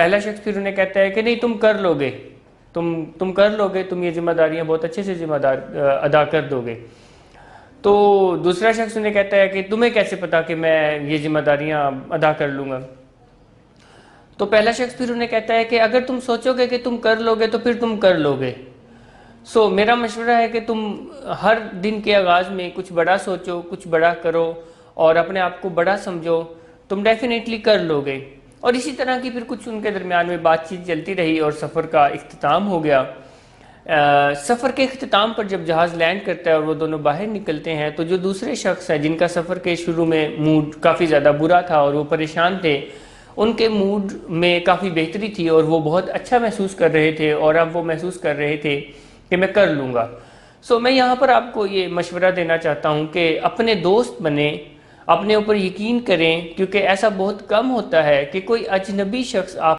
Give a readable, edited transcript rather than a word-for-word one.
पहला शख्स फिर उन्हें कहता है कि नहीं तुम कर लोगे, तुम कर लोगे, तुम ये जिम्मेदारियां बहुत अच्छे से अदा कर दोगे। तो दूसरा शख्स उन्हें कहता है कि तुम्हें कैसे पता कि मैं ये जिम्मेदारियां अदा कर लूँगा। तो पहला शख्स फिर उन्हें कहता है कि अगर तुम सोचोगे कि तुम कर लोगे तो फिर तुम कर लोगे। मेरा मशवरा है कि तुम हर दिन के आगाज़ में कुछ बड़ा सोचो, कुछ बड़ा करो और अपने आप को बड़ा समझो, तुम डेफिनेटली कर लोगे। और इसी तरह की फिर कुछ उनके दरमियान में बातचीत चलती रही और सफ़र का इख्तिताम हो गया। सफ़र के इख्तिताम पर जब जहाज़ लैंड करता है और वो दोनों बाहर निकलते हैं तो जो दूसरे शख्स हैं जिनका सफ़र के शुरू में मूड काफ़ी ज़्यादा बुरा था और वो परेशान थे, उनके मूड में काफ़ी बेहतरी थी और वो बहुत अच्छा महसूस कर रहे थे और अब वो महसूस कर रहे थे कि मैं कर लूँगा। मैं यहाँ पर आपको ये मशवरा देना चाहता हूँ कि अपने दोस्त बने, अपने ऊपर यकीन करें, क्योंकि ऐसा बहुत कम होता है कि कोई अजनबी शख्स आप